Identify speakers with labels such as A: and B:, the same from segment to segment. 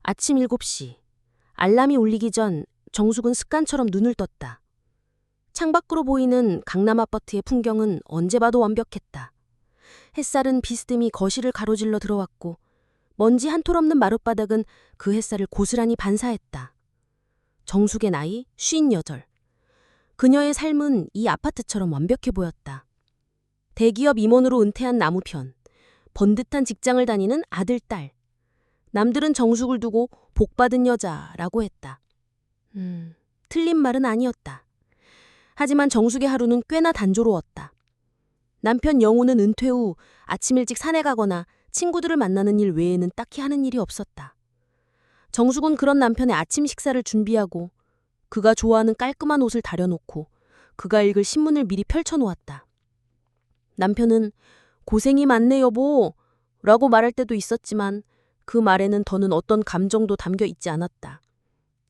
A: 아침 7시. 알람이 울리기 전 정숙은 습관처럼 눈을 떴다. 창밖으로 보이는 강남 아파트의 풍경은 언제 봐도 완벽했다. 햇살은 비스듬히 거실을 가로질러 들어왔고 먼지 한 톨 없는 마룻바닥은 그 햇살을 고스란히 반사했다. 정숙의 나이 58. 그녀의 삶은 이 아파트처럼 완벽해 보였다. 대기업 임원으로 은퇴한 나무편, 번듯한 직장을 다니는 아들, 딸. 남들은 정숙을 두고 복받은 여자라고 했다. 틀린 말은 아니었다. 하지만 정숙의 하루는 꽤나 단조로웠다. 남편 영호는 은퇴 후 아침 일찍 산에 가거나 친구들을 만나는 일 외에는 딱히 하는 일이 없었다. 정숙은 그런 남편의 아침 식사를 준비하고 그가 좋아하는 깔끔한 옷을 다려놓고 그가 읽을 신문을 미리 펼쳐놓았다. 남편은 고생이 많네 여보 라고 말할 때도 있었지만 그 말에는 더는 어떤 감정도 담겨 있지 않았다.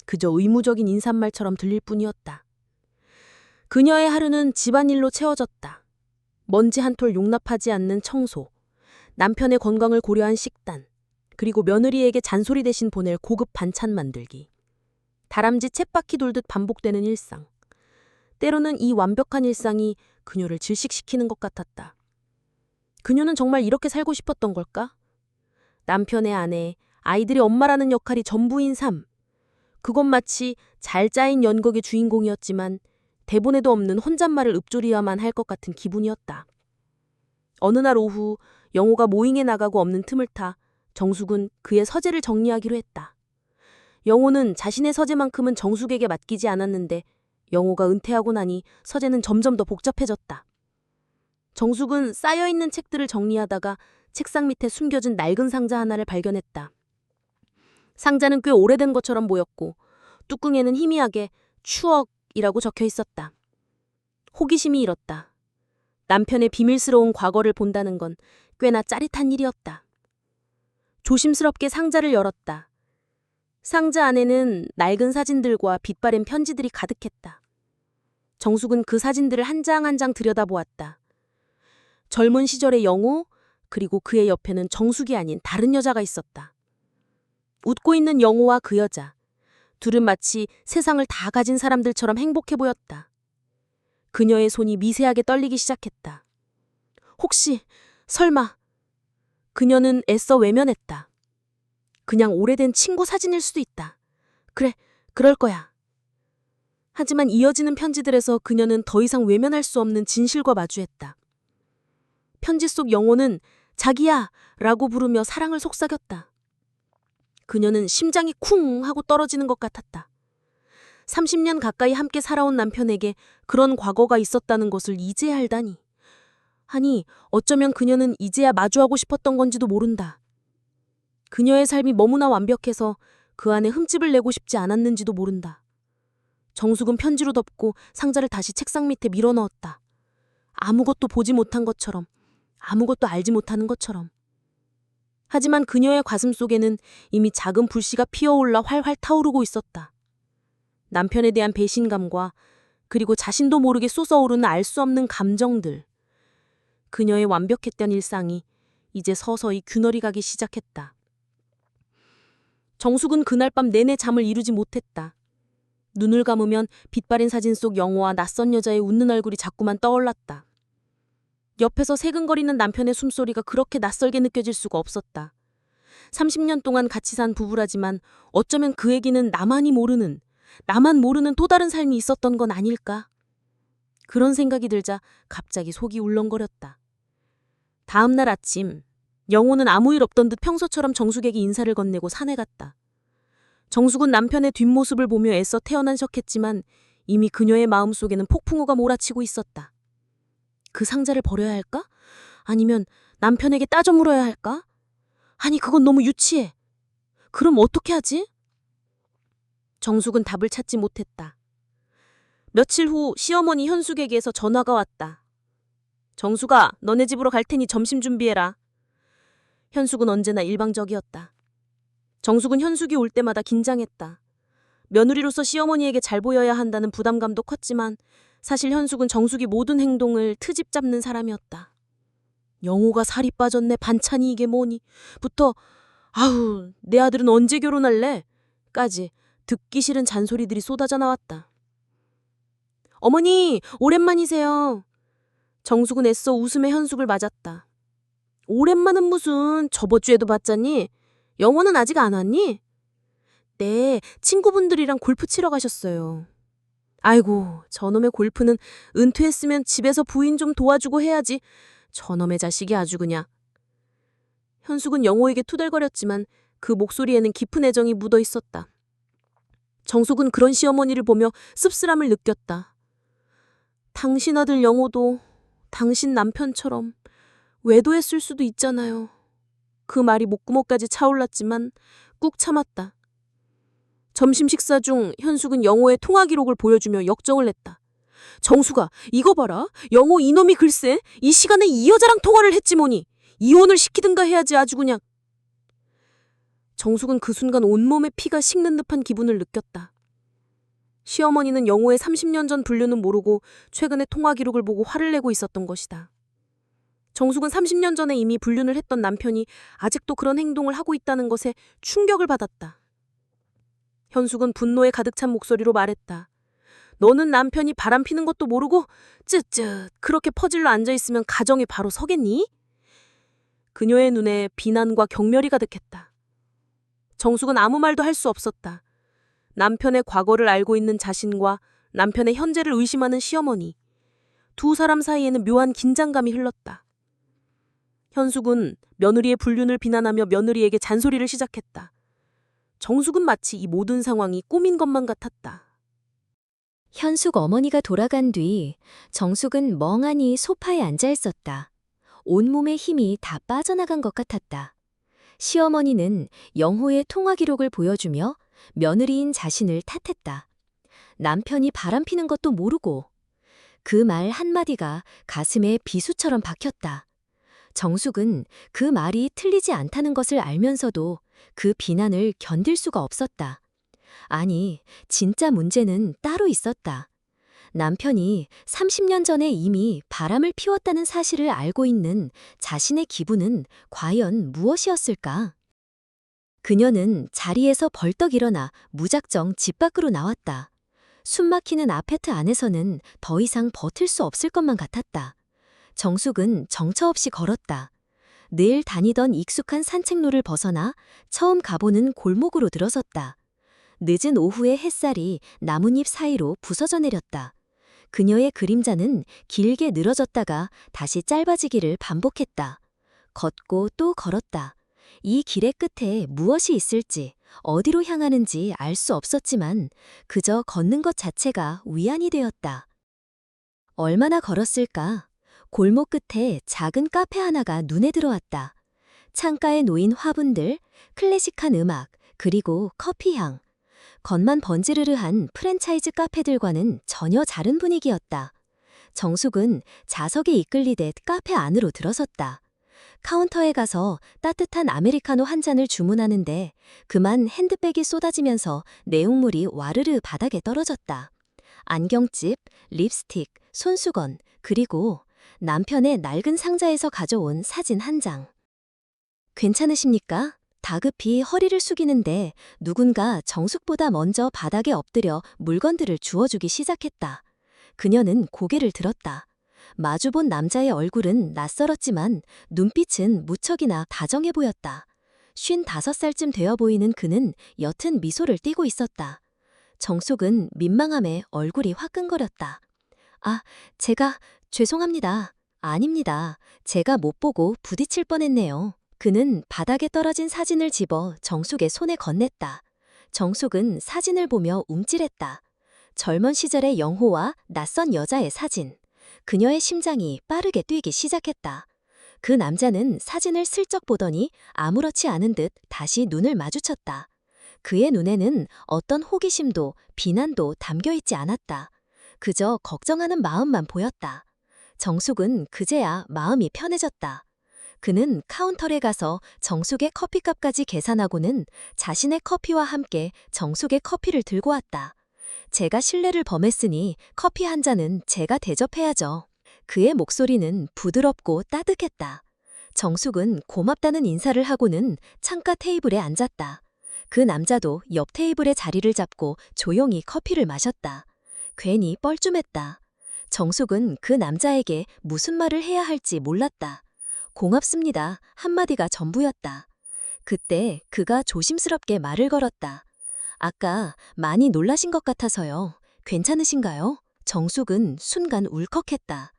A: 그저 의무적인 인사말처럼 들릴 뿐이었다. 그녀의 하루는 집안일로 채워졌다. 먼지 한 톨 용납하지 않는 청소, 남편의 건강을 고려한 식단, 그리고 며느리에게 잔소리 대신 보낼 고급 반찬 만들기. 다람쥐 쳇바퀴 돌듯 반복되는 일상. 때로는 이 완벽한 일상이 그녀를 질식시키는 것 같았다. 그녀는 정말 이렇게 살고 싶었던 걸까? 남편의 아내, 아이들의 엄마라는 역할이 전부인 삶. 그건 마치 잘 짜인 연극의 주인공이었지만 대본에도 없는 혼잣말을 읊조려야만 할 것 같은 기분이었다. 어느 날 오후 영호가 모잉에 나가고 없는 틈을 타 정숙은 그의 서재를 정리하기로 했다. 영호는 자신의 서재만큼은 정숙에게 맡기지 않았는데 영호가 은퇴하고 나니 서재는 점점 더 복잡해졌다. 정숙은 쌓여있는 책들을 정리하다가 책상 밑에 숨겨진 낡은 상자 하나를 발견했다. 상자는 꽤 오래된 것처럼 보였고 뚜껑에는 희미하게 추억이라고 적혀 있었다. 호기심이 일었다. 남편의 비밀스러운 과거를 본다는 건 꽤나 짜릿한 일이었다. 조심스럽게 상자를 열었다. 상자 안에는 낡은 사진들과 빛바랜 편지들이 가득했다. 정숙은 그 사진들을 한 장 한 장 들여다보았다. 젊은 시절의 영호, 그리고 그의 옆에는 정숙이 아닌 다른 여자가 있었다. 웃고 있는 영호와 그 여자. 둘은 마치 세상을 다 가진 사람들처럼 행복해 보였다. 그녀의 손이 미세하게 떨리기 시작했다. 혹시, 설마. 그녀는 애써 외면했다. 그냥 오래된 친구 사진일 수도 있다. 그래, 그럴 거야. 하지만 이어지는 편지들에서 그녀는 더 이상 외면할 수 없는 진실과 마주했다. 편지 속 영호는 자기야 라고 부르며 사랑을 속삭였다. 그녀는 심장이 쿵 하고 떨어지는 것 같았다. 30년 가까이 함께 살아온 남편에게 그런 과거가 있었다는 것을 이제야 알다니. 아니, 어쩌면 그녀는 이제야 마주하고 싶었던 건지도 모른다. 그녀의 삶이 너무나 완벽해서 그 안에 흠집을 내고 싶지 않았는지도 모른다. 정숙은 편지로 덮고 상자를 다시 책상 밑에 밀어넣었다. 아무것도 보지 못한 것처럼, 아무것도 알지 못하는 것처럼. 하지만 그녀의 가슴 속에는 이미 작은 불씨가 피어올라 활활 타오르고 있었다. 남편에 대한 배신감과 그리고 자신도 모르게 솟아오르는 알 수 없는 감정들. 그녀의 완벽했던 일상이 이제 서서히 균열이 가기 시작했다. 정숙은 그날 밤 내내 잠을 이루지 못했다. 눈을 감으면 빛바랜 사진 속 영호와 낯선 여자의 웃는 얼굴이 자꾸만 떠올랐다. 옆에서 새근거리는 남편의 숨소리가 그렇게 낯설게 느껴질 수가 없었다. 30년 동안 같이 산 부부라지만 어쩌면 그에게는 나만 모르는 또 다른 삶이 있었던 건 아닐까? 그런 생각이 들자 갑자기 속이 울렁거렸다. 다음 날 아침, 영호는 아무 일 없던 듯 평소처럼 정숙에게 인사를 건네고 산에 갔다. 정숙은 남편의 뒷모습을 보며 애써 태어난 척했지만 이미 그녀의 마음속에는 폭풍우가 몰아치고 있었다. 그 상자를 버려야 할까? 아니면 남편에게 따져 물어야 할까? 아니, 그건 너무 유치해. 그럼 어떻게 하지? 정숙은 답을 찾지 못했다. 며칠 후 시어머니 현숙에게서 전화가 왔다. 정숙아, 너네 집으로 갈 테니 점심 준비해라. 현숙은 언제나 일방적이었다. 정숙은 현숙이 올 때마다 긴장했다. 며느리로서 시어머니에게 잘 보여야 한다는 부담감도 컸지만 사실 현숙은 정숙이 모든 행동을 트집 잡는 사람이었다. 영호가 살이 빠졌네, 반찬이 이게 뭐니 부터 아우, 내 아들은 언제 결혼할래? 까지 듣기 싫은 잔소리들이 쏟아져 나왔다. 어머니, 오랜만이세요. 정숙은 애써 웃음의 현숙을 맞았다. 오랜만은 무슨, 저번 주에도 봤잖니? 영호는 아직 안 왔니? 네, 친구분들이랑 골프 치러 가셨어요. 아이고, 저놈의 골프는 은퇴했으면 집에서 부인 좀 도와주고 해야지. 저놈의 자식이 아주 그냥. 현숙은 영호에게 투덜거렸지만 그 목소리에는 깊은 애정이 묻어 있었다. 정숙은 그런 시어머니를 보며 씁쓸함을 느꼈다. 당신 아들 영호도 당신 남편처럼 외도했을 수도 있잖아요. 그 말이 목구멍까지 차올랐지만 꾹 참았다. 점심 식사 중 현숙은 영호의 통화 기록을 보여주며 역정을 냈다. 정숙아, 이거 봐라. 영호 이놈이 글쎄 이 시간에 이 여자랑 통화를 했지 뭐니. 이혼을 시키든가 해야지 아주 그냥. 정숙은 그 순간 온몸에 피가 식는 듯한 기분을 느꼈다. 시어머니는 영호의 30년 전 분류는 모르고 최근의 통화 기록을 보고 화를 내고 있었던 것이다. 정숙은 30년 전에 이미 불륜을 했던 남편이 아직도 그런 행동을 하고 있다는 것에 충격을 받았다. 현숙은 분노에 가득 찬 목소리로 말했다. 너는 남편이 바람 피는 것도 모르고 쯧쯧 그렇게 퍼질러 앉아있으면 가정이 바로 서겠니? 그녀의 눈에 비난과 경멸이 가득했다. 정숙은 아무 말도 할 수 없었다. 남편의 과거를 알고 있는 자신과 남편의 현재를 의심하는 시어머니. 두 사람 사이에는 묘한 긴장감이 흘렀다. 현숙은 며느리의 불륜을 비난하며 며느리에게 잔소리를 시작했다. 정숙은 마치 이 모든 상황이 꿈인 것만 같았다.
B: 현숙 어머니가 돌아간 뒤 정숙은 멍하니 소파에 앉아 있었다. 온몸의 힘이 다 빠져나간 것 같았다. 시어머니는 영호의 통화 기록을 보여주며 며느리인 자신을 탓했다. 남편이 바람피는 것도 모르고. 그 말 한마디가 가슴에 비수처럼 박혔다. 정숙은 그 말이 틀리지 않다는 것을 알면서도 그 비난을 견딜 수가 없었다. 아니, 진짜 문제는 따로 있었다. 남편이 30년 전에 이미 바람을 피웠다는 사실을 알고 있는 자신의 기분은 과연 무엇이었을까? 그녀는 자리에서 벌떡 일어나 무작정 집 밖으로 나왔다. 숨막히는 아파트 안에서는 더 이상 버틸 수 없을 것만 같았다. 정숙은 정처 없이 걸었다. 늘 다니던 익숙한 산책로를 벗어나 처음 가보는 골목으로 들어섰다. 늦은 오후의 햇살이 나뭇잎 사이로 부서져 내렸다. 그녀의 그림자는 길게 늘어졌다가 다시 짧아지기를 반복했다. 걷고 또 걸었다. 이 길의 끝에 무엇이 있을지, 어디로 향하는지 알 수 없었지만 그저 걷는 것 자체가 위안이 되었다. 얼마나 걸었을까? 골목 끝에 작은 카페 하나가 눈에 들어왔다. 창가에 놓인 화분들, 클래식한 음악, 그리고 커피향. 겉만 번지르르한 프랜차이즈 카페들과는 전혀 다른 분위기였다. 정숙은 자석에 이끌리듯 카페 안으로 들어섰다. 카운터에 가서 따뜻한 아메리카노 한 잔을 주문하는데 그만 핸드백이 쏟아지면서 내용물이 와르르 바닥에 떨어졌다. 안경집, 립스틱, 손수건, 그리고 남편의 낡은 상자에서 가져온 사진 한 장. 괜찮으십니까? 다급히 허리를 숙이는데 누군가 정숙보다 먼저 바닥에 엎드려 물건들을 주워주기 시작했다. 그녀는 고개를 들었다. 마주본 남자의 얼굴은 낯설었지만 눈빛은 무척이나 다정해 보였다. 55살쯤 되어 보이는 그는 옅은 미소를 띠고 있었다. 정숙은 민망함에 얼굴이 화끈거렸다. 아, 죄송합니다. 아닙니다. 제가 못 보고 부딪힐 뻔했네요. 그는 바닥에 떨어진 사진을 집어 정숙의 손에 건넸다. 정숙은 사진을 보며 움찔했다. 젊은 시절의 영호와 낯선 여자의 사진. 그녀의 심장이 빠르게 뛰기 시작했다. 그 남자는 사진을 슬쩍 보더니 아무렇지 않은 듯 다시 눈을 마주쳤다. 그의 눈에는 어떤 호기심도 비난도 담겨있지 않았다. 그저 걱정하는 마음만 보였다. 정숙은 그제야 마음이 편해졌다. 그는 카운터에 가서 정숙의 커피값까지 계산하고는 자신의 커피와 함께 정숙의 커피를 들고 왔다. 제가 신뢰를 범했으니 커피 한 잔은 제가 대접해야죠. 그의 목소리는 부드럽고 따뜻했다. 정숙은 고맙다는 인사를 하고는 창가 테이블에 앉았다. 그 남자도 옆 테이블에 자리를 잡고 조용히 커피를 마셨다. 괜히 뻘쭘했다. 정숙은 그 남자에게 무슨 말을 해야 할지 몰랐다. 고맙습니다. 한마디가 전부였다. 그때 그가 조심스럽게 말을 걸었다. 아까 많이 놀라신 것 같아서요. 괜찮으신가요? 정숙은 순간 울컥했다.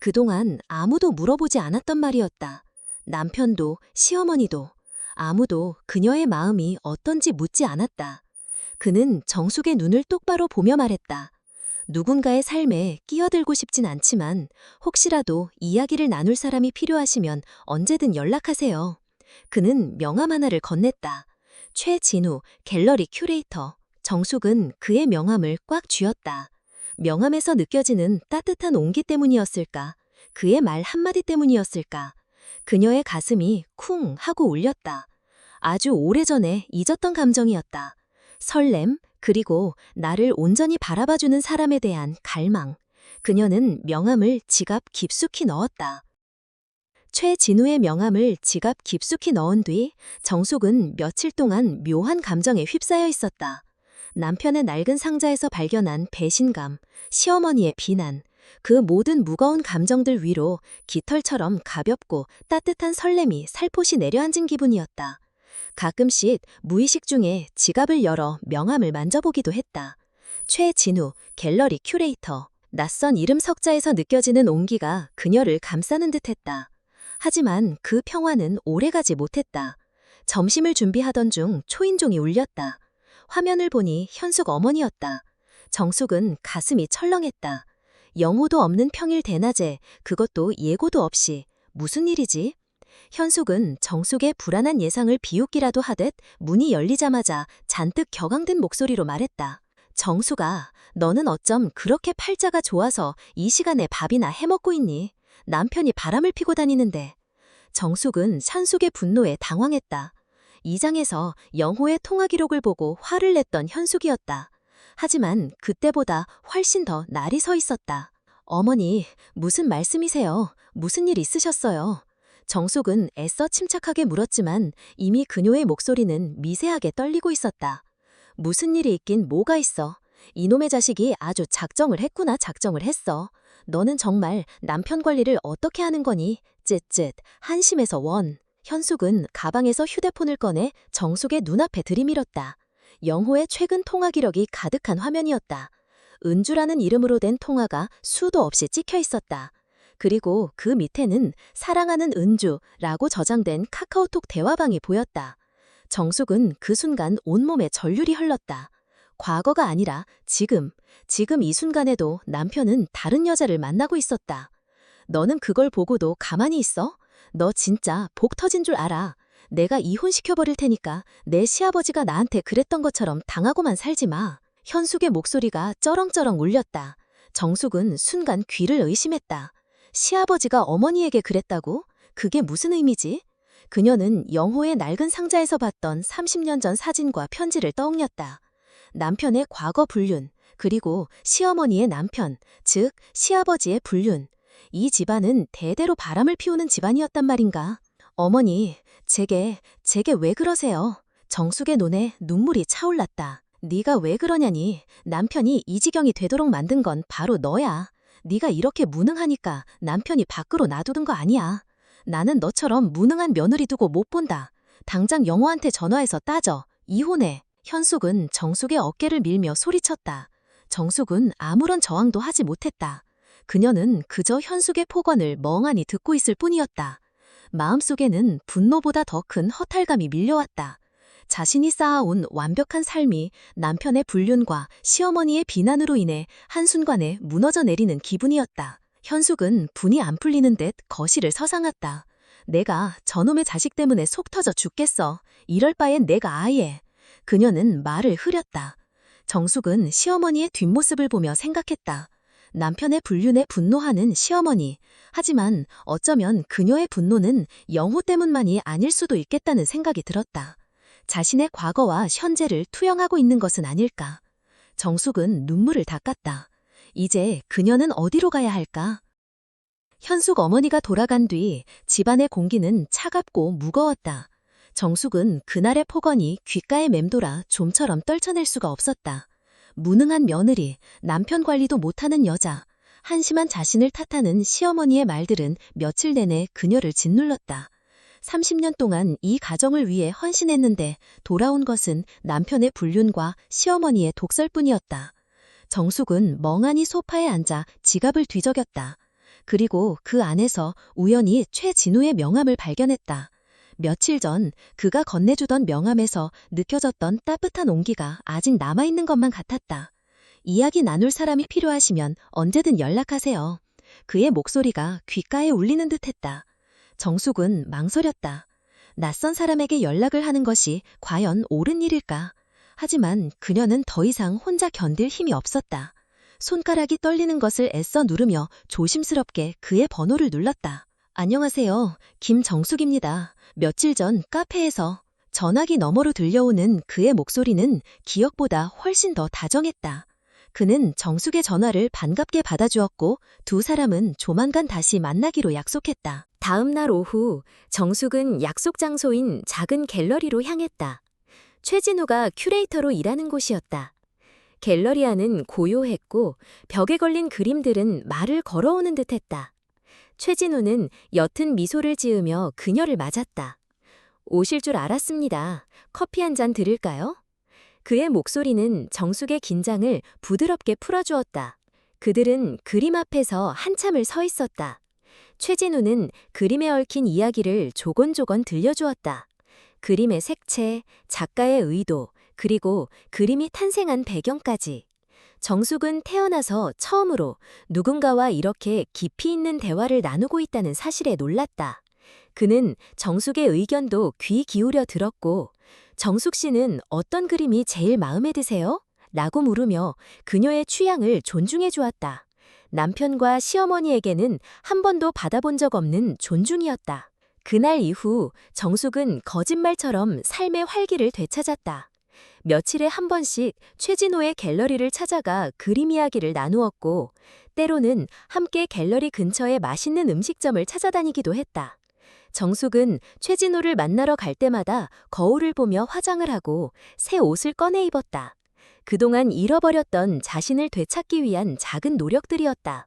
B: 그동안 아무도 물어보지 않았던 말이었다. 남편도 시어머니도 아무도 그녀의 마음이 어떤지 묻지 않았다. 그는 정숙의 눈을 똑바로 보며 말했다. 누군가의 삶에 끼어들고 싶진 않지만 혹시라도 이야기를 나눌 사람이 필요하시면 언제든 연락하세요. 그는 명함 하나를 건넸다. 최진우, 갤러리 큐레이터. 정숙은 그의 명함을 꽉 쥐었다. 명함에서 느껴지는 따뜻한 온기 때문이었을까? 그의 말 한마디 때문이었을까? 그녀의 가슴이 쿵 하고 울렸다. 아주 오래전에 잊었던 감정이었다. 설렘, 그리고 나를 온전히 바라봐주는 사람에 대한 갈망. 그녀는 명함을 지갑 깊숙이 넣었다. 최진우의 명함을 지갑 깊숙이 넣은 뒤 정숙은 며칠 동안 묘한 감정에 휩싸여 있었다. 남편의 낡은 상자에서 발견한 배신감, 시어머니의 비난, 그 모든 무거운 감정들 위로 깃털처럼 가볍고 따뜻한 설렘이 살포시 내려앉은 기분이었다. 가끔씩 무의식 중에 지갑을 열어 명함을 만져보기도 했다. 최진우, 갤러리 큐레이터. 낯선 이름 석자에서 느껴지는 온기가 그녀를 감싸는 듯했다. 하지만 그 평화는 오래가지 못했다. 점심을 준비하던 중 초인종이 울렸다. 화면을 보니 현숙 어머니였다. 정숙은 가슴이 철렁했다. 영호도 없는 평일 대낮에 그것도 예고도 없이 무슨 일이지? 현숙은 정숙의 불안한 예상을 비웃기라도 하듯 문이 열리자마자 잔뜩 격앙된 목소리로 말했다. 정숙아, 너는 어쩜 그렇게 팔자가 좋아서 이 시간에 밥이나 해먹고 있니? 남편이 바람을 피고 다니는데. 정숙은 현숙의 분노에 당황했다. 이 장에서 영호의 통화 기록을 보고 화를 냈던 현숙이었다. 하지만 그때보다 훨씬 더 날이 서 있었다. 어머니, 무슨 말씀이세요? 무슨 일 있으셨어요? 정숙은 애써 침착하게 물었지만 이미 그녀의 목소리는 미세하게 떨리고 있었다. 무슨 일이 있긴 뭐가 있어. 이놈의 자식이 아주 작정을 했구나 작정을 했어. 너는 정말 남편 관리를 어떻게 하는 거니? 쯧쯧, 한심해서 원. 현숙은 가방에서 휴대폰을 꺼내 정숙의 눈앞에 들이밀었다. 영호의 최근 통화 기록이 가득한 화면이었다. 은주라는 이름으로 된 통화가 수도 없이 찍혀 있었다. 그리고 그 밑에는 사랑하는 은주라고 저장된 카카오톡 대화방이 보였다. 정숙은 그 순간 온몸에 전율이 흘렀다. 과거가 아니라 지금 이 순간에도 남편은 다른 여자를 만나고 있었다. 너는 그걸 보고도 가만히 있어? 너 진짜 복 터진 줄 알아. 내가 이혼시켜버릴 테니까 내 시아버지가 나한테 그랬던 것처럼 당하고만 살지 마. 현숙의 목소리가 쩌렁쩌렁 울렸다. 정숙은 순간 귀를 의심했다. 시아버지가 어머니에게 그랬다고? 그게 무슨 의미지? 그녀는 영호의 낡은 상자에서 봤던 30년 전 사진과 편지를 떠올렸다. 남편의 과거 불륜, 그리고 시어머니의 남편, 즉 시아버지의 불륜. 이 집안은 대대로 바람을 피우는 집안이었단 말인가. 어머니, 제게 왜 그러세요? 정숙의 눈에 눈물이 차올랐다. 네가 왜 그러냐니. 남편이 이 지경이 되도록 만든 건 바로 너야. 네가 이렇게 무능하니까 남편이 밖으로 놔두는 거 아니야. 나는 너처럼 무능한 며느리 두고 못 본다. 당장 영호한테 전화해서 따져. 이혼해. 현숙은 정숙의 어깨를 밀며 소리쳤다. 정숙은 아무런 저항도 하지 못했다. 그녀는 그저 현숙의 폭언을 멍하니 듣고 있을 뿐이었다. 마음속에는 분노보다 더 큰 허탈감이 밀려왔다. 자신이 쌓아온 완벽한 삶이 남편의 불륜과 시어머니의 비난으로 인해 한순간에 무너져 내리는 기분이었다. 현숙은 분이 안 풀리는 듯 거실을 서성았다. 내가 저놈의 자식 때문에 속 터져 죽겠어. 이럴 바엔 내가 아예. 그녀는 말을 흐렸다. 정숙은 시어머니의 뒷모습을 보며 생각했다. 남편의 불륜에 분노하는 시어머니. 하지만 어쩌면 그녀의 분노는 영호 때문만이 아닐 수도 있겠다는 생각이 들었다. 자신의 과거와 현재를 투영하고 있는 것은 아닐까. 정숙은 눈물을 닦았다. 이제 그녀는 어디로 가야 할까? 현숙 어머니가 돌아간 뒤 집안의 공기는 차갑고 무거웠다. 정숙은 그날의 폭언이 귓가에 맴돌아 좀처럼 떨쳐낼 수가 없었다. 무능한 며느리, 남편 관리도 못하는 여자, 한심한 자신을 탓하는 시어머니의 말들은 며칠 내내 그녀를 짓눌렀다. 30년 동안 이 가정을 위해 헌신했는데 돌아온 것은 남편의 불륜과 시어머니의 독설뿐이었다. 정숙은 멍하니 소파에 앉아 지갑을 뒤적였다. 그리고 그 안에서 우연히 최진우의 명함을 발견했다. 며칠 전 그가 건네주던 명함에서 느껴졌던 따뜻한 온기가 아직 남아있는 것만 같았다. 이야기 나눌 사람이 필요하시면 언제든 연락하세요. 그의 목소리가 귓가에 울리는 듯했다. 정숙은 망설였다. 낯선 사람에게 연락을 하는 것이 과연 옳은 일일까? 하지만 그녀는 더 이상 혼자 견딜 힘이 없었다. 손가락이 떨리는 것을 애써 누르며 조심스럽게 그의 번호를 눌렀다. 안녕하세요. 김정숙입니다. 며칠 전 카페에서 전화기 너머로 들려오는 그의 목소리는 기억보다 훨씬 더 다정했다. 그는 정숙의 전화를 반갑게 받아주었고 두 사람은 조만간 다시 만나기로 약속했다. 다음 날 오후 정숙은 약속 장소인 작은 갤러리로 향했다. 최진우가 큐레이터로 일하는 곳이었다. 갤러리 안은 고요했고 벽에 걸린 그림들은 말을 걸어오는 듯했다. 최진우는 옅은 미소를 지으며 그녀를 맞았다. 오실 줄 알았습니다. 커피 한 잔 드릴까요? 그의 목소리는 정숙의 긴장을 부드럽게 풀어주었다. 그들은 그림 앞에서 한참을 서 있었다. 최진우는 그림에 얽힌 이야기를 조곤조곤 들려주었다. 그림의 색채, 작가의 의도, 그리고 그림이 탄생한 배경까지. 정숙은 태어나서 처음으로 누군가와 이렇게 깊이 있는 대화를 나누고 있다는 사실에 놀랐다. 그는 정숙의 의견도 귀 기울여 들었고, 정숙 씨는 어떤 그림이 제일 마음에 드세요? 라고 물으며 그녀의 취향을 존중해 주었다. 남편과 시어머니에게는 한 번도 받아본 적 없는 존중이었다. 그날 이후 정숙은 거짓말처럼 삶의 활기를 되찾았다. 며칠에 한 번씩 최진호의 갤러리를 찾아가 그림 이야기를 나누었고, 때로는 함께 갤러리 근처의 맛있는 음식점을 찾아다니기도 했다. 정숙은 최진호를 만나러 갈 때마다 거울을 보며 화장을 하고 새 옷을 꺼내 입었다. 그동안 잃어버렸던 자신을 되찾기 위한 작은 노력들이었다.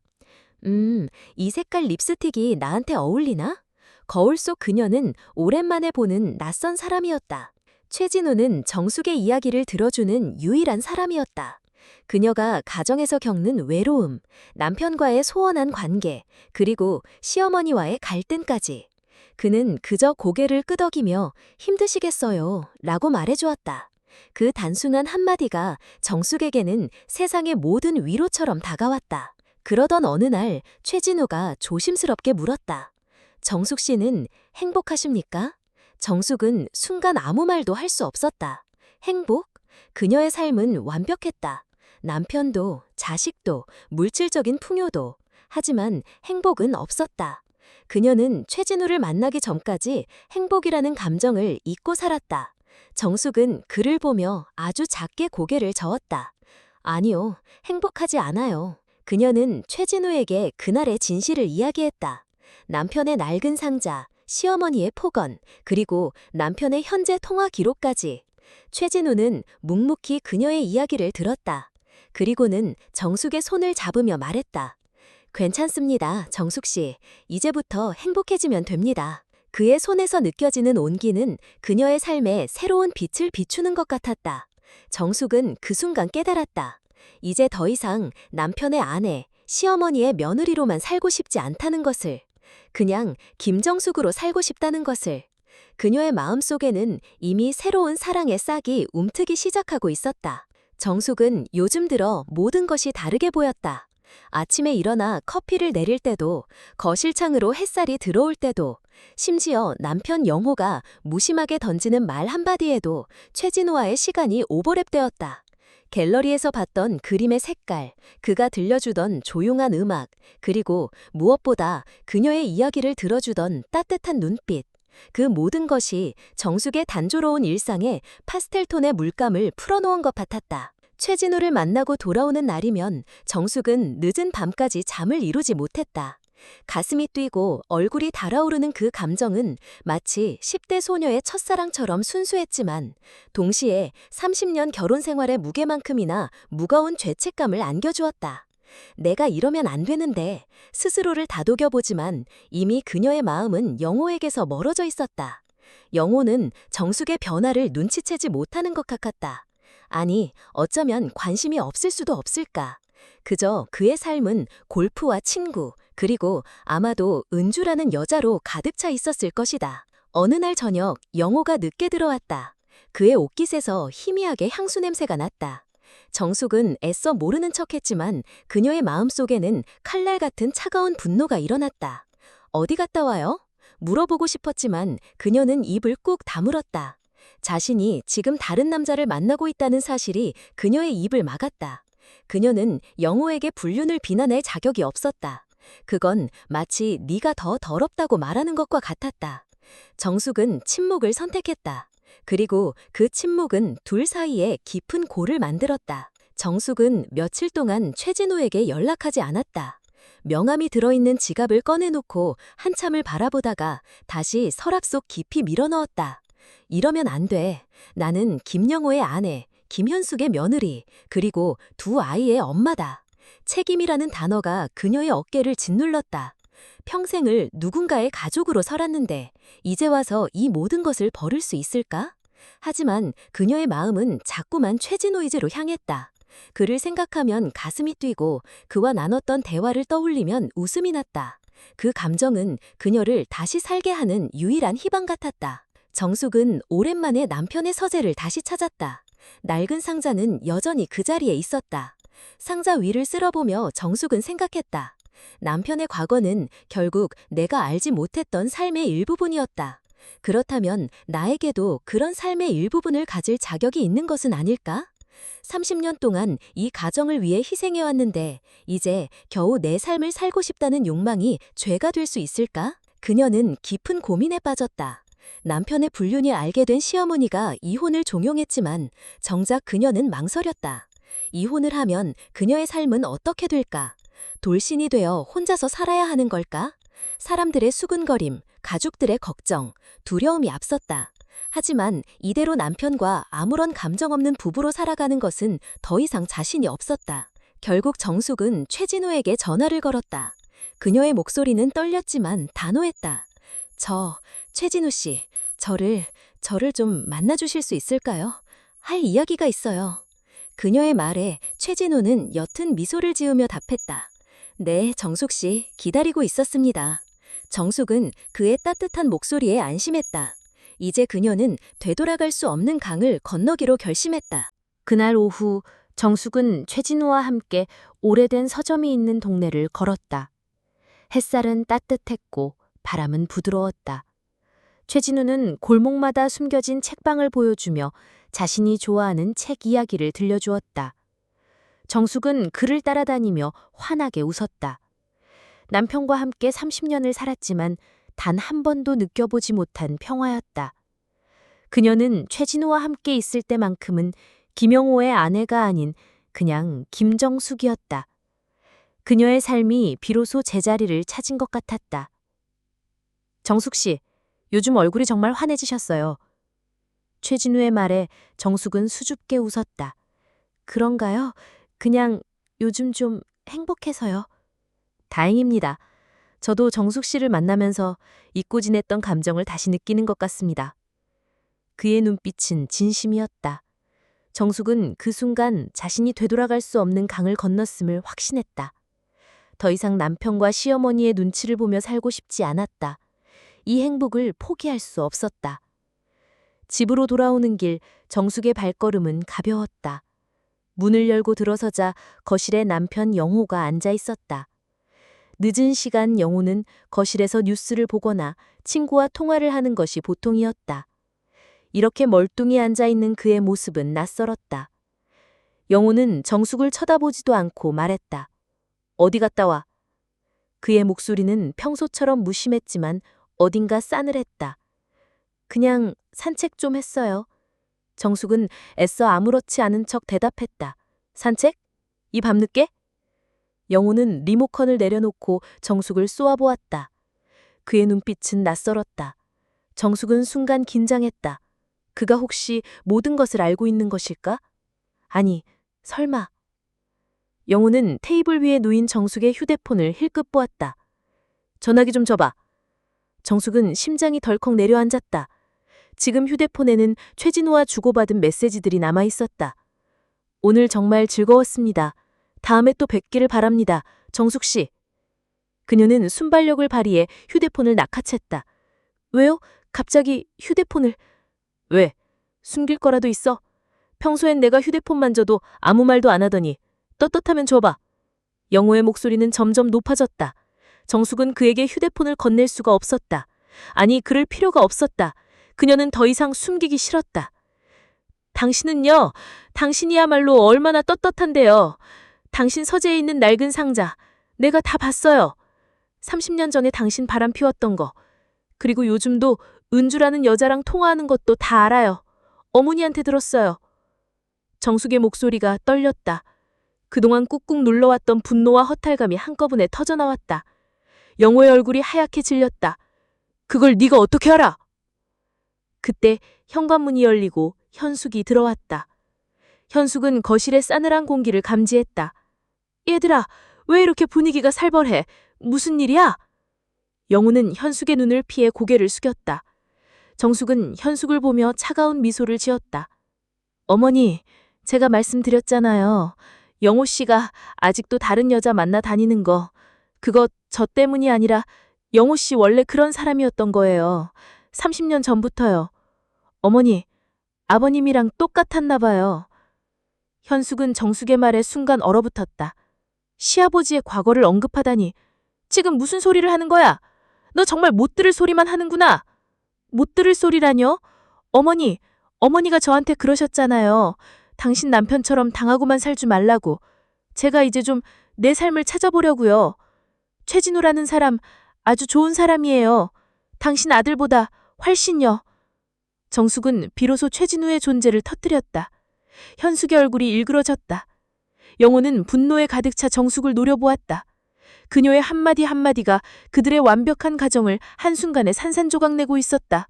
B: 이 색깔 립스틱이 나한테 어울리나? 거울 속 그녀는 오랜만에 보는 낯선 사람이었다. 최진우는 정숙의 이야기를 들어주는 유일한 사람이었다. 그녀가 가정에서 겪는 외로움, 남편과의 소원한 관계, 그리고 시어머니와의 갈등까지. 그는 그저 고개를 끄덕이며 힘드시겠어요 라고 말해주었다. 그 단순한 한마디가 정숙에게는 세상의 모든 위로처럼 다가왔다. 그러던 어느 날 최진우가 조심스럽게 물었다. 정숙 씨는 행복하십니까? 정숙은 순간 아무 말도 할 수 없었다. 행복? 그녀의 삶은 완벽했다. 남편도, 자식도, 물질적인 풍요도. 하지만 행복은 없었다. 그녀는 최진우를 만나기 전까지 행복이라는 감정을 잊고 살았다. 정숙은 그를 보며 아주 작게 고개를 저었다. 아니요, 행복하지 않아요. 그녀는 최진우에게 그날의 진실을 이야기했다. 남편의 낡은 상자, 시어머니의 폭언, 그리고 남편의 현재 통화 기록까지. 최진우는 묵묵히 그녀의 이야기를 들었다. 그리고는 정숙의 손을 잡으며 말했다. 괜찮습니다, 정숙 씨. 이제부터 행복해지면 됩니다. 그의 손에서 느껴지는 온기는 그녀의 삶에 새로운 빛을 비추는 것 같았다. 정숙은 그 순간 깨달았다. 이제 더 이상 남편의 아내, 시어머니의 며느리로만 살고 싶지 않다는 것을. 그냥 김정숙으로 살고 싶다는 것을. 그녀의 마음속에는 이미 새로운 사랑의 싹이 움트기 시작하고 있었다. 정숙은 요즘 들어 모든 것이 다르게 보였다. 아침에 일어나 커피를 내릴 때도, 거실 창으로 햇살이 들어올 때도, 심지어 남편 영호가 무심하게 던지는 말 한마디에도 최진우와의 시간이 오버랩되었다. 갤러리에서 봤던 그림의 색깔, 그가 들려주던 조용한 음악, 그리고 무엇보다 그녀의 이야기를 들어주던 따뜻한 눈빛. 그 모든 것이 정숙의 단조로운 일상에 파스텔톤의 물감을 풀어놓은 것 같았다. 최진우를 만나고 돌아오는 날이면 정숙은 늦은 밤까지 잠을 이루지 못했다. 가슴이 뛰고 얼굴이 달아오르는 그 감정은 마치 10대 소녀의 첫사랑처럼 순수했지만 동시에 30년 결혼 생활의 무게만큼이나 무거운 죄책감을 안겨주었다. 내가 이러면 안 되는데 스스로를 다독여보지만 이미 그녀의 마음은 영호에게서 멀어져 있었다. 영호는 정숙의 변화를 눈치채지 못하는 것 같았다. 아니, 어쩌면 관심이 없을 수도 없을까. 그저 그의 삶은 골프와 친구, 그리고 아마도 은주라는 여자로 가득 차 있었을 것이다. 어느 날 저녁, 영호가 늦게 들어왔다. 그의 옷깃에서 희미하게 향수 냄새가 났다. 정숙은 애써 모르는 척했지만 그녀의 마음속에는 칼날 같은 차가운 분노가 일어났다. 어디 갔다 와요? 물어보고 싶었지만 그녀는 입을 꾹 다물었다. 자신이 지금 다른 남자를 만나고 있다는 사실이 그녀의 입을 막았다. 그녀는 영호에게 불륜을 비난할 자격이 없었다. 그건 마치 네가 더 더럽다고 말하는 것과 같았다. 정숙은 침묵을 선택했다. 그리고 그 침묵은 둘 사이에 깊은 골을 만들었다. 정숙은 며칠 동안 최진호에게 연락하지 않았다. 명함이 들어있는 지갑을 꺼내놓고 한참을 바라보다가 다시 서랍 속 깊이 밀어넣었다. 이러면 안 돼. 나는 김영호의 아내, 김현숙의 며느리, 그리고 두 아이의 엄마다. 책임이라는 단어가 그녀의 어깨를 짓눌렀다. 평생을 누군가의 가족으로 살았는데 이제 와서 이 모든 것을 버릴 수 있을까? 하지만 그녀의 마음은 자꾸만 최진호이제로 향했다. 그를 생각하면 가슴이 뛰고 그와 나눴던 대화를 떠올리면 웃음이 났다. 그 감정은 그녀를 다시 살게 하는 유일한 희망 같았다. 정숙은 오랜만에 남편의 서재를 다시 찾았다. 낡은 상자는 여전히 그 자리에 있었다. 상자 위를 쓸어보며 정숙은 생각했다. 남편의 과거는 결국 내가 알지 못했던 삶의 일부분이었다. 그렇다면 나에게도 그런 삶의 일부분을 가질 자격이 있는 것은 아닐까? 30년 동안 이 가정을 위해 희생해왔는데 이제 겨우 내 삶을 살고 싶다는 욕망이 죄가 될 수 있을까? 그녀는 깊은 고민에 빠졌다. 남편의 불륜이 알게 된 시어머니가 이혼을 종용했지만 정작 그녀는 망설였다. 이혼을 하면 그녀의 삶은 어떻게 될까? 돌신이 되어 혼자서 살아야 하는 걸까? 사람들의 수군거림, 가족들의 걱정, 두려움이 앞섰다. 하지만 이대로 남편과 아무런 감정 없는 부부로 살아가는 것은 더 이상 자신이 없었다. 결국 정숙은 최진호에게 전화를 걸었다. 그녀의 목소리는 떨렸지만 단호했다. 최진호 씨, 저를 좀 만나주실 수 있을까요? 할 이야기가 있어요. 그녀의 말에 최진호는 옅은 미소를 지으며 답했다. 네, 정숙 씨, 기다리고 있었습니다. 정숙은 그의 따뜻한 목소리에 안심했다. 이제 그녀는 되돌아갈 수 없는 강을 건너기로 결심했다.
A: 그날 오후 정숙은 최진호와 함께 오래된 서점이 있는 동네를 걸었다. 햇살은 따뜻했고 바람은 부드러웠다. 최진우는 골목마다 숨겨진 책방을 보여주며 자신이 좋아하는 책 이야기를 들려주었다. 정숙은 그를 따라다니며 환하게 웃었다. 남편과 함께 30년을 살았지만 단 한 번도 느껴보지 못한 평화였다. 그녀는 최진우와 함께 있을 때만큼은 김영호의 아내가 아닌 그냥 김정숙이었다. 그녀의 삶이 비로소 제자리를 찾은 것 같았다. 정숙 씨, 요즘 얼굴이 정말 환해지셨어요. 최진우의 말에 정숙은 수줍게 웃었다. 그런가요? 그냥 요즘 좀 행복해서요. 다행입니다. 저도 정숙 씨를 만나면서 잊고 지냈던 감정을 다시 느끼는 것 같습니다. 그의 눈빛은 진심이었다. 정숙은 그 순간 자신이 되돌아갈 수 없는 강을 건넜음을 확신했다. 더 이상 남편과 시어머니의 눈치를 보며 살고 싶지 않았다. 이 행복을 포기할 수 없었다. 집으로 돌아오는 길 정숙의 발걸음은 가벼웠다. 문을 열고 들어서자 거실에 남편 영호가 앉아 있었다. 늦은 시간 영호는 거실에서 뉴스를 보거나 친구와 통화를 하는 것이 보통이었다. 이렇게 멀뚱히 앉아 있는 그의 모습은 낯설었다. 영호는 정숙을 쳐다보지도 않고 말했다. 어디 갔다 와? 그의 목소리는 평소처럼 무심했지만 어딘가 싸늘했다. 그냥 산책 좀 했어요. 정숙은 애써 아무렇지 않은 척 대답했다. 산책? 이 밤늦게? 영호는 리모컨을 내려놓고 정숙을 쏘아보았다. 그의 눈빛은 낯설었다. 정숙은 순간 긴장했다. 그가 혹시 모든 것을 알고 있는 것일까? 아니, 설마. 영호는 테이블 위에 놓인 정숙의 휴대폰을 힐끗 보았다. 전화기 좀 줘봐. 정숙은 심장이 덜컥 내려앉았다. 지금 휴대폰에는 최진우와 주고받은 메시지들이 남아 있었다. 오늘 정말 즐거웠습니다. 다음에 또 뵙기를 바랍니다. 정숙 씨. 그녀는 순발력을 발휘해 휴대폰을 낚아챘다. 왜요? 갑자기 휴대폰을. 왜? 숨길 거라도 있어? 평소엔 내가 휴대폰 만져도 아무 말도 안 하더니 떳떳하면 줘봐. 영호의 목소리는 점점 높아졌다. 정숙은 그에게 휴대폰을 건넬 수가 없었다. 아니, 그럴 필요가 없었다. 그녀는 더 이상 숨기기 싫었다. 당신은요, 당신이야말로 얼마나 떳떳한데요. 당신 서재에 있는 낡은 상자, 내가 다 봤어요. 30년 전에 당신 바람 피웠던 거, 그리고 요즘도 은주라는 여자랑 통화하는 것도 다 알아요. 어머니한테 들었어요. 정숙의 목소리가 떨렸다. 그동안 꾹꾹 눌러왔던 분노와 허탈감이 한꺼번에 터져나왔다. 영호의 얼굴이 하얗게 질렸다. 그걸 네가 어떻게 알아? 그때 현관문이 열리고 현숙이 들어왔다. 현숙은 거실의 싸늘한 공기를 감지했다. 얘들아, 왜 이렇게 분위기가 살벌해? 무슨 일이야? 영호는 현숙의 눈을 피해 고개를 숙였다. 정숙은 현숙을 보며 차가운 미소를 지었다. 어머니, 제가 말씀드렸잖아요. 영호 씨가 아직도 다른 여자 만나 다니는 거. 그거 저 때문이 아니라 영호 씨 원래 그런 사람이었던 거예요. 30년 전부터요. 어머니, 아버님이랑 똑같았나 봐요. 현숙은 정숙의 말에 순간 얼어붙었다. 시아버지의 과거를 언급하다니. 지금 무슨 소리를 하는 거야? 너 정말 못 들을 소리만 하는구나. 못 들을 소리라뇨? 어머니, 어머니가 저한테 그러셨잖아요. 당신 남편처럼 당하고만 살지 말라고. 제가 이제 좀 내 삶을 찾아보려고요. 최진우라는 사람 아주 좋은 사람이에요. 당신 아들보다 훨씬요. 정숙은 비로소 최진우의 존재를 터뜨렸다. 현숙의 얼굴이 일그러졌다. 영호는 분노에 가득 차 정숙을 노려보았다. 그녀의 한마디 한마디가 그들의 완벽한 가정을 한순간에 산산조각내고 있었다.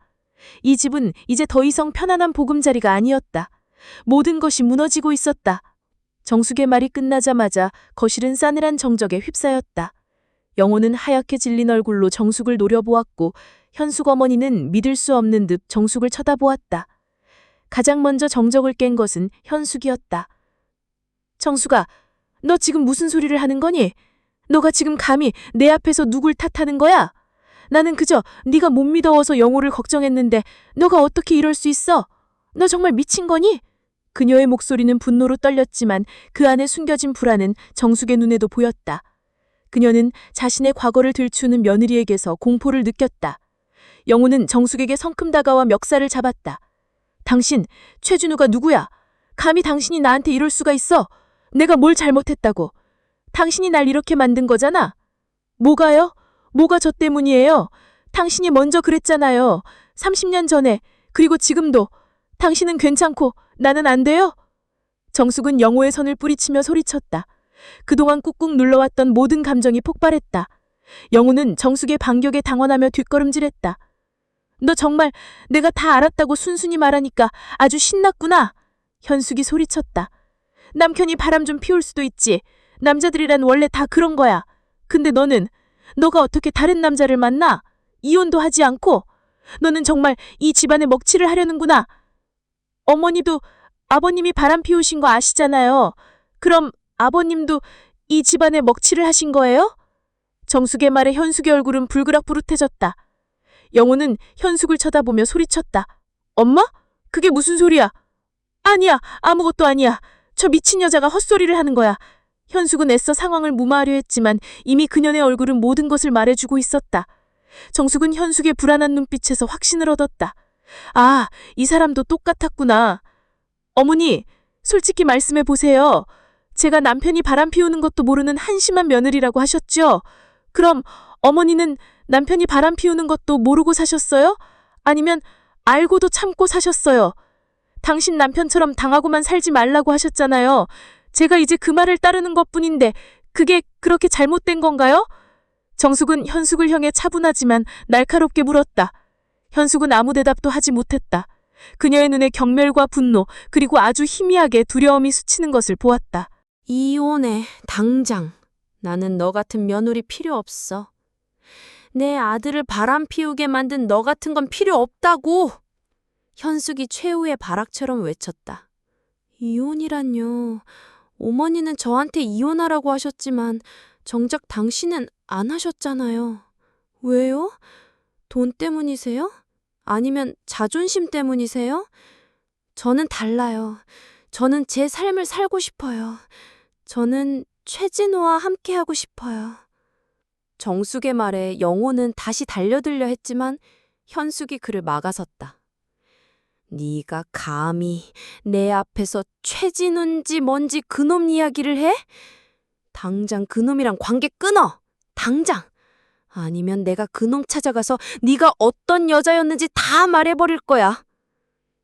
A: 이 집은 이제 더 이상 편안한 보금자리가 아니었다. 모든 것이 무너지고 있었다. 정숙의 말이 끝나자마자 거실은 싸늘한 정적에 휩싸였다. 영호는 하얗게 질린 얼굴로 정숙을 노려보았고 현숙 어머니는 믿을 수 없는 듯 정숙을 쳐다보았다. 가장 먼저 정적을 깬 것은 현숙이었다. 정숙아, 너 지금 무슨 소리를 하는 거니? 너가 지금 감히 내 앞에서 누굴 탓하는 거야? 나는 그저 네가 못 믿어워서 영호를 걱정했는데 너가 어떻게 이럴 수 있어? 너 정말 미친 거니? 그녀의 목소리는 분노로 떨렸지만 그 안에 숨겨진 불안은 정숙의 눈에도 보였다. 그녀는 자신의 과거를 들추는 며느리에게서 공포를 느꼈다. 영호는 정숙에게 성큼 다가와 멱살을 잡았다. 당신, 최준우가 누구야? 감히 당신이 나한테 이럴 수가 있어? 내가 뭘 잘못했다고? 당신이 날 이렇게 만든 거잖아? 뭐가요? 뭐가 저 때문이에요? 당신이 먼저 그랬잖아요. 30년 전에, 그리고 지금도. 당신은 괜찮고 나는 안 돼요? 정숙은 영호의 선을 뿌리치며 소리쳤다. 그동안 꾹꾹 눌러왔던 모든 감정이 폭발했다. 영호는 정숙의 반격에 당황하며 뒷걸음질했다. 너 정말 내가 다 알았다고 순순히 말하니까 아주 신났구나. 현숙이 소리쳤다. 남편이 바람 좀 피울 수도 있지. 남자들이란 원래 다 그런 거야. 근데 너가 어떻게 다른 남자를 만나? 이혼도 하지 않고? 너는 정말 이 집안에 먹칠을 하려는구나. 어머니도 아버님이 바람 피우신 거 아시잖아요. 그럼 아버님도 이 집안에 먹칠을 하신 거예요? 정숙의 말에 현숙의 얼굴은 불그락부르해졌다. 영호는 현숙을 쳐다보며 소리쳤다. 엄마? 그게 무슨 소리야? 아니야, 아무것도 아니야. 저 미친 여자가 헛소리를 하는 거야. 현숙은 애써 상황을 무마하려 했지만 이미 그녀의 얼굴은 모든 것을 말해주고 있었다. 정숙은 현숙의 불안한 눈빛에서 확신을 얻었다. 아, 이 사람도 똑같았구나. 어머니, 솔직히 말씀해 보세요. 제가 남편이 바람 피우는 것도 모르는 한심한 며느리라고 하셨죠? 그럼 어머니는 남편이 바람 피우는 것도 모르고 사셨어요? 아니면 알고도 참고 사셨어요? 당신 남편처럼 당하고만 살지 말라고 하셨잖아요. 제가 이제 그 말을 따르는 것뿐인데
C: 그게 그렇게 잘못된 건가요? 정숙은 현숙을 향해 차분하지만 날카롭게 물었다. 현숙은 아무 대답도 하지 못했다. 그녀의 눈에 경멸과 분노, 그리고 아주 희미하게 두려움이 스치는 것을 보았다.
A: 이혼해, 당장. 나는 너 같은 며느리 필요 없어. 내 아들을 바람 피우게 만든 너 같은 건 필요 없다고! 현숙이 최후의 발악처럼 외쳤다. 이혼이란요. 어머니는 저한테 이혼하라고 하셨지만 정작 당신은 안 하셨잖아요. 왜요? 돈 때문이세요? 아니면 자존심 때문이세요? 저는 달라요. 저는 제 삶을 살고 싶어요. 저는 최진호와 함께하고 싶어요. 정숙의 말에 영호는 다시 달려들려 했지만 현숙이 그를 막아섰다. 네가 감히 내 앞에서 최진우인지 뭔지 그놈 이야기를 해? 당장 그놈이랑 관계 끊어! 당장! 아니면 내가 그놈 찾아가서 네가 어떤 여자였는지 다 말해버릴 거야.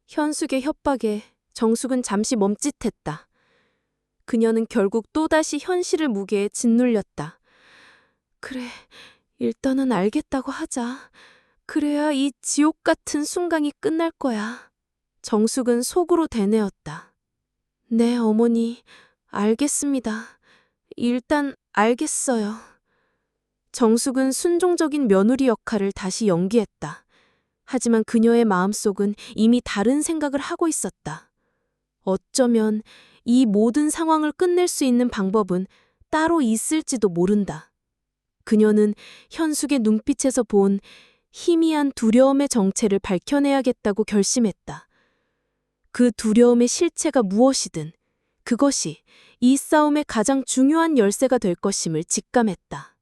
A: 현숙의 협박에 정숙은 잠시 멈칫했다. 그녀는 결국 또다시 현실의 무게에 짓눌렸다. 그래, 일단은 알겠다고 하자. 그래야 이 지옥 같은 순간이 끝날 거야. 정숙은 속으로 되뇌었다. 네, 어머니, 알겠습니다. 일단 알겠어요. 정숙은 순종적인 며느리 역할을 다시 연기했다. 하지만 그녀의 마음속은 이미 다른 생각을 하고 있었다. 어쩌면 이 모든 상황을 끝낼 수 있는 방법은 따로 있을지도 모른다. 그녀는 현숙의 눈빛에서 본 희미한 두려움의 정체를 밝혀내야겠다고 결심했다. 그 두려움의 실체가 무엇이든 그것이 이 싸움의 가장 중요한 열쇠가 될 것임을 직감했다.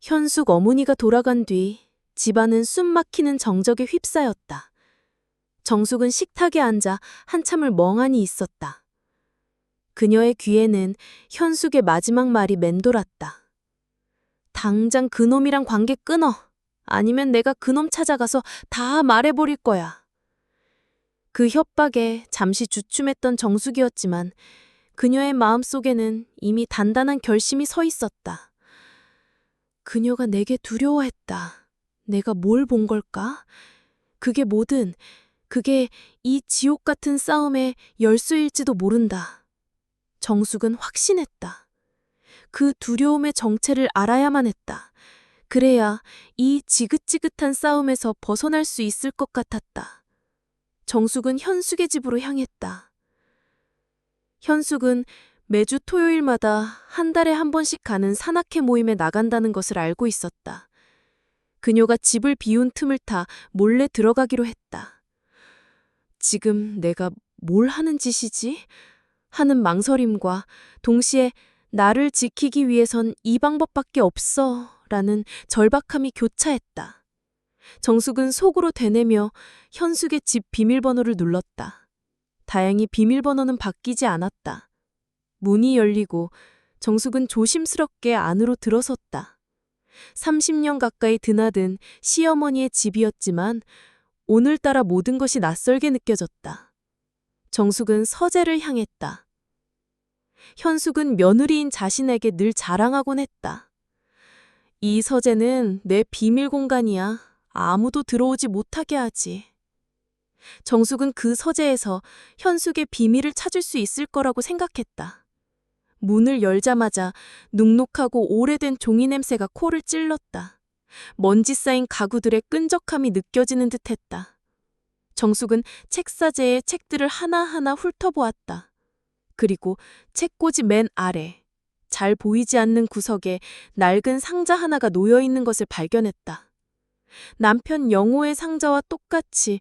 A: 현숙 어머니가 돌아간 뒤 집안은 숨막히는 정적에 휩싸였다. 정숙은 식탁에 앉아 한참을 멍하니 있었다. 그녀의 귀에는 현숙의 마지막 말이 맴돌았다. 당장 그놈이랑 관계 끊어. 아니면 내가 그놈 찾아가서 다 말해버릴 거야. 그 협박에 잠시 주춤했던 정숙이었지만 그녀의 마음속에는 이미 단단한 결심이 서 있었다. 그녀가 내게 두려워했다. 내가 뭘 본 걸까? 그게 뭐든 그게 이 지옥 같은 싸움의 열쇠일지도 모른다. 정숙은 확신했다. 그 두려움의 정체를 알아야만 했다. 그래야 이 지긋지긋한 싸움에서 벗어날 수 있을 것 같았다. 정숙은 현숙의 집으로 향했다. 현숙은 매주 토요일마다 한 달에 한 번씩 가는 산악회 모임에 나간다는 것을 알고 있었다. 그녀가 집을 비운 틈을 타 몰래 들어가기로 했다. 지금 내가 뭘 하는 짓이지? 하는 망설임과 동시에 나를 지키기 위해선 이 방법밖에 없어 라는 절박함이 교차했다. 정숙은 속으로 되뇌며 현숙의 집 비밀번호를 눌렀다. 다행히 비밀번호는 바뀌지 않았다. 문이 열리고 정숙은 조심스럽게 안으로 들어섰다. 30년 가까이 드나든 시어머니의 집이었지만 오늘따라 모든 것이 낯설게 느껴졌다. 정숙은 서재를 향했다. 현숙은 며느리인 자신에게 늘 자랑하곤 했다. 이 서재는 내 비밀 공간이야. 아무도 들어오지 못하게 하지. 정숙은 그 서재에서 현숙의 비밀을 찾을 수 있을 거라고 생각했다. 문을 열자마자 눅눅하고 오래된 종이 냄새가 코를 찔렀다. 먼지 쌓인 가구들의 끈적함이 느껴지는 듯했다. 정숙은 책사재의 책들을 하나하나 훑어보았다. 그리고 책꽂이 맨 아래, 잘 보이지 않는 구석에 낡은 상자 하나가 놓여있는 것을 발견했다. 남편 영호의 상자와 똑같이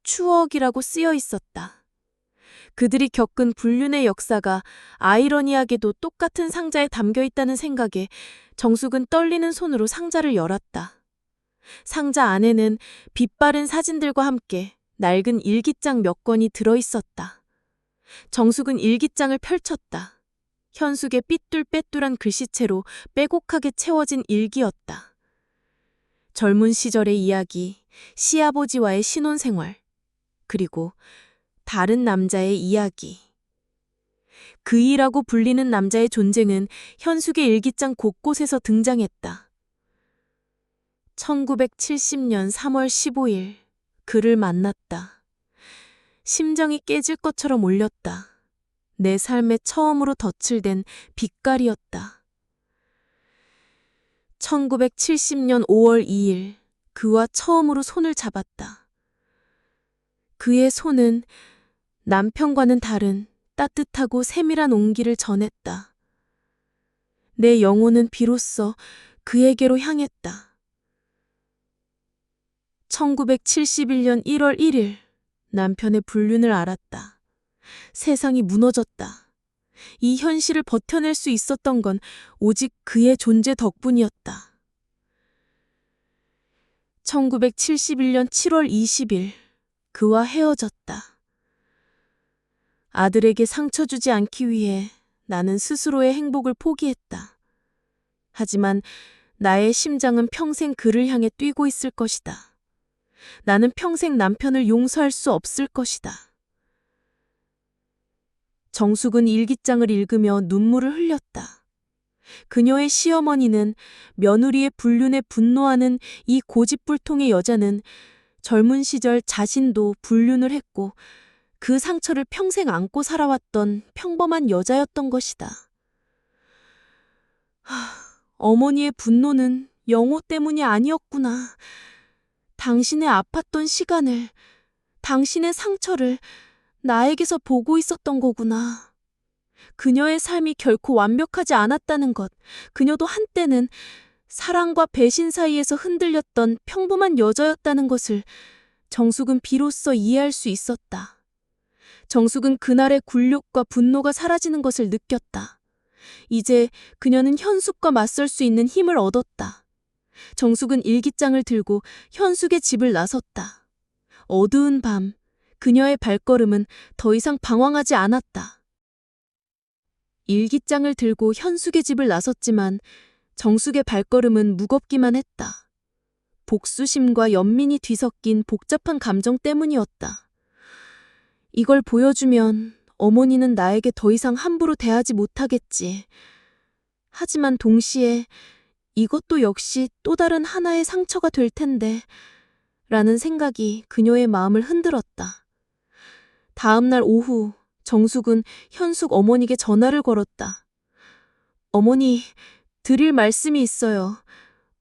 A: 추억이라고 쓰여 있었다. 그들이 겪은 불륜의 역사가 아이러니하게도 똑같은 상자에 담겨 있다는 생각에 정숙은 떨리는 손으로 상자를 열었다. 상자 안에는 빛바랜 사진들과 함께 낡은 일기장 몇 권이 들어있었다. 정숙은 일기장을 펼쳤다. 현숙의 삐뚤빼뚤한 글씨체로 빼곡하게 채워진 일기였다. 젊은 시절의 이야기, 시아버지와의 신혼생활, 그리고 다른 남자의 이야기.
C: 그이라고 불리는 남자의 존재는 현숙의 일기장 곳곳에서 등장했다. 1970년 3월 15일 그를 만났다. 심장이 깨질 것처럼 울렸다. 내 삶에 처음으로 덧칠된 빛깔이었다. 1970년 5월 2일 그와 처음으로 손을 잡았다. 그의 손은 남편과는 다른 따뜻하고 세밀한 온기를 전했다. 내 영혼은 비로소 그에게로 향했다. 1971년 1월 1일 남편의 불륜을 알았다. 세상이 무너졌다. 이 현실을 버텨낼 수 있었던 건 오직 그의 존재 덕분이었다. 1971년 7월 20일 그와 헤어졌다. 아들에게 상처 주지 않기 위해 나는 스스로의 행복을 포기했다. 하지만 나의 심장은 평생 그를 향해 뛰고 있을 것이다. 나는 평생 남편을 용서할 수 없을 것이다. 정숙은 일기장을 읽으며 눈물을 흘렸다. 그녀의 시어머니는 며느리의 불륜에 분노하는 이 고집불통의 여자는 젊은 시절 자신도 불륜을 했고 그 상처를 평생 안고 살아왔던 평범한 여자였던 것이다. 어머니의 분노는 영호 때문이 아니었구나. 당신의 아팠던 시간을, 당신의 상처를 나에게서 보고 있었던 거구나. 그녀의 삶이 결코 완벽하지 않았다는 것, 그녀도 한때는 사랑과 배신 사이에서 흔들렸던 평범한 여자였다는 것을 정숙은 비로소 이해할 수 있었다. 정숙은 그날의 굴욕과 분노가 사라지는 것을 느꼈다. 이제 그녀는 현숙과 맞설 수 있는 힘을 얻었다. 정숙은 일기장을 들고 현숙의 집을 나섰다. 어두운 밤, 그녀의 발걸음은 더 이상 방황하지 않았다. 일기장을 들고 현숙의 집을 나섰지만 정숙의 발걸음은 무겁기만 했다. 복수심과 연민이 뒤섞인 복잡한 감정 때문이었다. 이걸 보여주면 어머니는 나에게 더 이상 함부로 대하지 못하겠지. 하지만 동시에 이것도 역시 또 다른 하나의 상처가 될 텐데 라는 생각이 그녀의 마음을 흔들었다. 다음 날 오후 정숙은 현숙 어머니에게 전화를 걸었다. 어머니, 드릴 말씀이 있어요.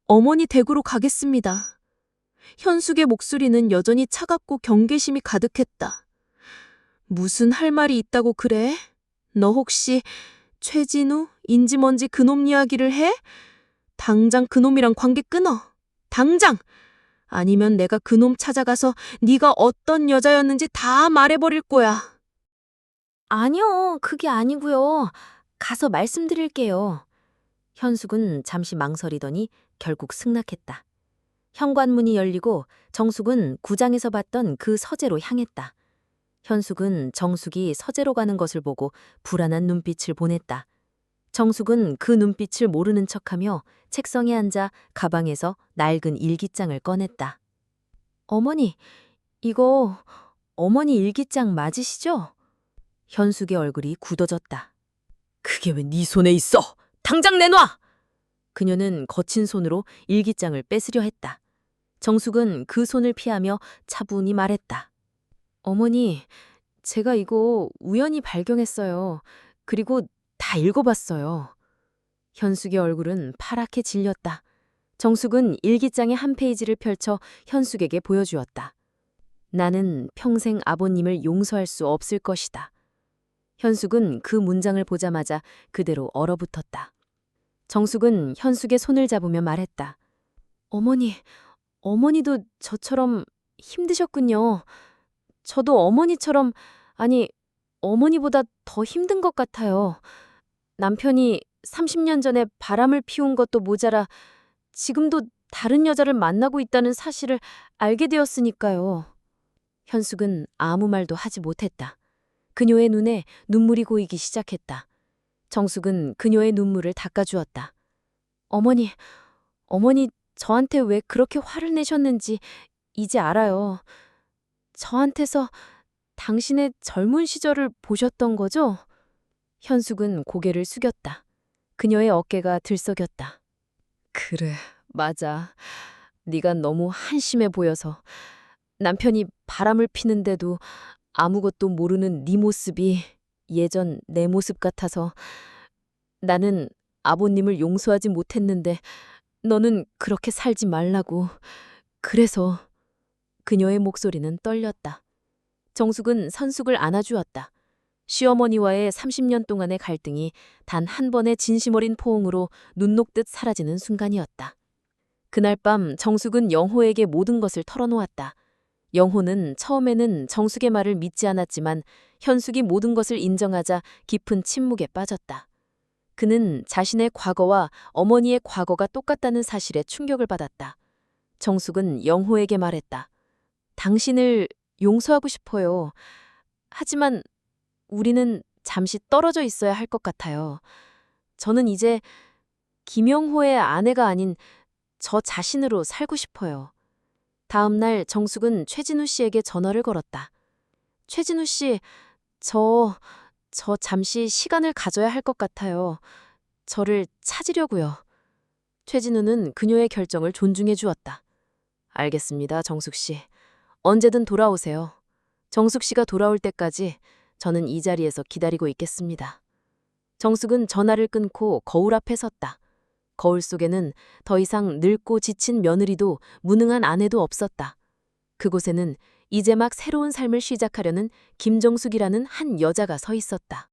C: 어머니 댁으로 가겠습니다. 현숙의 목소리는 여전히 차갑고 경계심이 가득했다. 무슨 할 말이 있다고 그래? 너 혹시 최진우, 인지먼지 그놈 이야기를 해? 당장 그놈이랑 관계 끊어. 당장! 아니면 내가 그놈 찾아가서 네가 어떤 여자였는지 다 말해버릴 거야.
A: 아니요, 그게 아니고요. 가서 말씀드릴게요. 현숙은 잠시 망설이더니 결국 승낙했다. 현관문이 열리고 정숙은 구장에서 봤던 그 서재로 향했다. 현숙은 정숙이 서재로 가는 것을 보고 불안한 눈빛을 보냈다. 정숙은 그 눈빛을 모르는 척하며 책상에 앉아 가방에서 낡은 일기장을 꺼냈다. 어머니, 이거 어머니 일기장 맞으시죠? 현숙의 얼굴이 굳어졌다. 그게 왜 네 손에 있어? 당장 내놔! 그녀는 거친 손으로 일기장을 뺏으려 했다. 정숙은 그 손을 피하며 차분히 말했다. 어머니, 제가 이거 우연히 발견했어요. 그리고 다 읽어봤어요. 현숙의 얼굴은 파랗게 질렸다. 정숙은 일기장의 한 페이지를 펼쳐 현숙에게 보여주었다. 나는 평생 아버님을 용서할 수 없을 것이다. 현숙은 그 문장을 보자마자 그대로 얼어붙었다. 정숙은 현숙의 손을 잡으며 말했다. 어머니, 어머니도 저처럼 힘드셨군요. 저도 어머니처럼, 아니, 어머니보다 더 힘든 것 같아요. 남편이 30년 전에 바람을 피운 것도 모자라 지금도 다른 여자를 만나고 있다는 사실을 알게 되었으니까요. 현숙은 아무 말도 하지 못했다. 그녀의 눈에 눈물이 고이기 시작했다. 정숙은 그녀의 눈물을 닦아주었다. 어머니, 어머니 저한테 왜 그렇게 화를 내셨는지 이제 알아요. 저한테서 당신의 젊은 시절을 보셨던 거죠?
B: 현숙은 고개를 숙였다. 그녀의 어깨가 들썩였다. 그래, 맞아. 네가 너무 한심해 보여서. 남편이 바람을 피는데도 아무것도 모르는 네 모습이 예전 내 모습 같아서 나는 아버님을 용서하지 못했는데 너는 그렇게 살지 말라고. 그래서 그녀의 목소리는 떨렸다. 정숙은 선숙을 안아주었다. 시어머니와의 30년 동안의 갈등이 단 한 번의 진심 어린 포옹으로 눈 녹듯 사라지는 순간이었다. 그날 밤 정숙은 영호에게 모든 것을 털어놓았다. 영호는 처음에는 정숙의 말을 믿지 않았지만 현숙이 모든 것을 인정하자 깊은 침묵에 빠졌다. 그는 자신의 과거와 어머니의 과거가 똑같다는 사실에 충격을 받았다. 정숙은 영호에게 말했다. 당신을 용서하고 싶어요. 하지만 우리는 잠시 떨어져 있어야 할 것 같아요. 저는 이제 김영호의 아내가 아닌 저 자신으로 살고 싶어요. 다음 날 정숙은 최진우 씨에게 전화를 걸었다. 최진우 씨, 저 잠시 시간을 가져야 할 것 같아요. 저를 찾으려고요. 최진우는 그녀의 결정을 존중해 주었다. 알겠습니다, 정숙 씨. 언제든 돌아오세요. 정숙 씨가 돌아올 때까지 저는 이 자리에서 기다리고 있겠습니다. 정숙은 전화를 끊고 거울 앞에 섰다. 거울 속에는 더 이상 늙고 지친 며느리도 무능한 아내도 없었다. 그곳에는 이제 막 새로운 삶을 시작하려는 김정숙이라는 한 여자가 서 있었다.